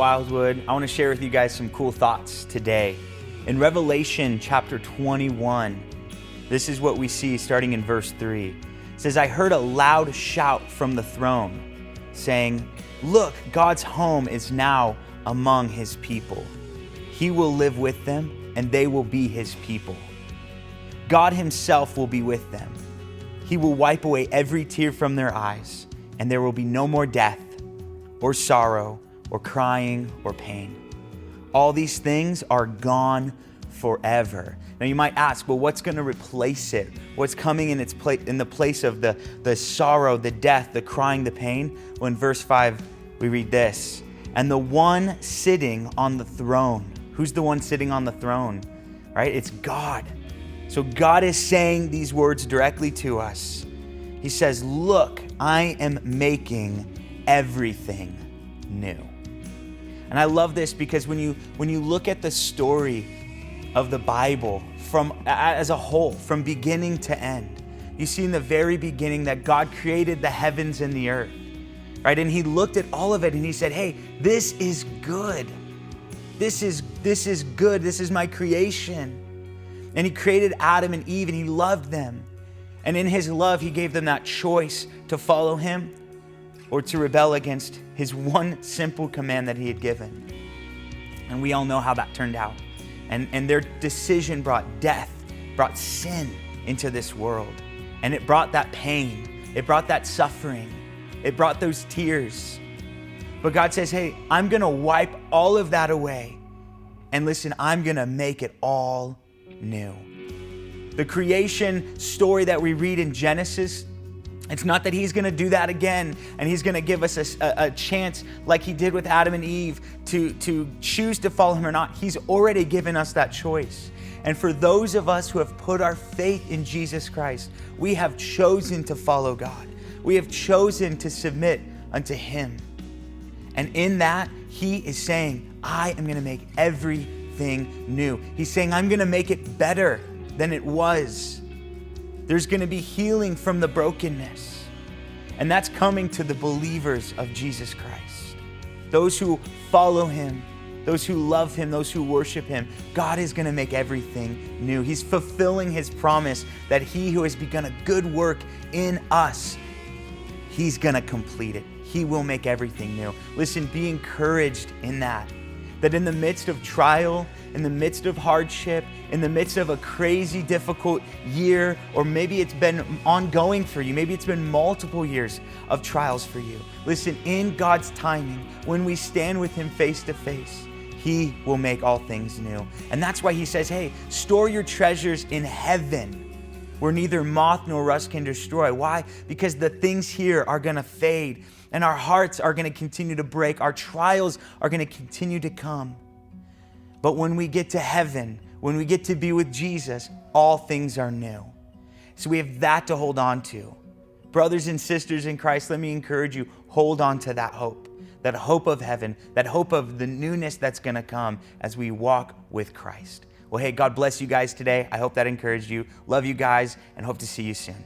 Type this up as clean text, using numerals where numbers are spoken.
Wildwood. I want to share with you guys some cool thoughts today. In Revelation chapter 21, this is what we see starting in verse 3. It says, I heard a loud shout from the throne saying, look, God's home is now among his people. He will live with them and they will be his people. God himself will be with them. He will wipe away every tear from their eyes, and there will be no more death or sorrow or crying or pain. All these things are gone forever. Now you might ask, well, what's going to replace it? What's coming in its place, in the place of the sorrow, the death, the crying, the pain? Well, in verse 5, we read this, and the one sitting on the throne. Who's the one sitting on the throne? Right? It's God. So God is saying these words directly to us. He says, look, I am making everything new. And I love this because when you look at the story of the Bible as a whole, from beginning to end, you see in the very beginning that God created the heavens and the earth, right? And he looked at all of it and he said, hey, this is good. This is good. This is my creation. And he created Adam and Eve and he loved them. And in his love, he gave them that choice to follow him or to rebel against his one simple command that he had given. And we all know how that turned out. And their decision brought death, brought sin into this world. And it brought that pain. It brought that suffering. It brought those tears. But God says, hey, I'm going to wipe all of that away. And listen, I'm going to make it all new. The creation story that we read in Genesis, it's not that he's going to do that again and he's going to give us a chance like he did with Adam and Eve to choose to follow him or not. He's already given us that choice. And for those of us who have put our faith in Jesus Christ, we have chosen to follow God. We have chosen to submit unto him. And in that, he is saying, I am going to make everything new. He's saying, I'm going to make it better than it was. There's going to be healing from the brokenness. And that's coming to the believers of Jesus Christ. Those who follow him, those who love him, those who worship him. God is going to make everything new. He's fulfilling his promise that he who has begun a good work in us, he's going to complete it. He will make everything new. Listen, be encouraged in that in the midst of trial, in the midst of hardship, in the midst of a crazy, difficult year, or maybe it's been ongoing for you, maybe it's been multiple years of trials for you. Listen, in God's timing, when we stand with him face to face, he will make all things new. And that's why he says, hey, store your treasures in heaven, where neither moth nor rust can destroy. Why? Because the things here are going to fade, and our hearts are going to continue to break. Our trials are going to continue to come. But when we get to heaven, when we get to be with Jesus, all things are new. So we have that to hold on to. Brothers and sisters in Christ, let me encourage you, hold on to that hope of heaven, that hope of the newness that's going to come as we walk with Christ. Well, hey, God bless you guys today. I hope that encouraged you. Love you guys and hope to see you soon.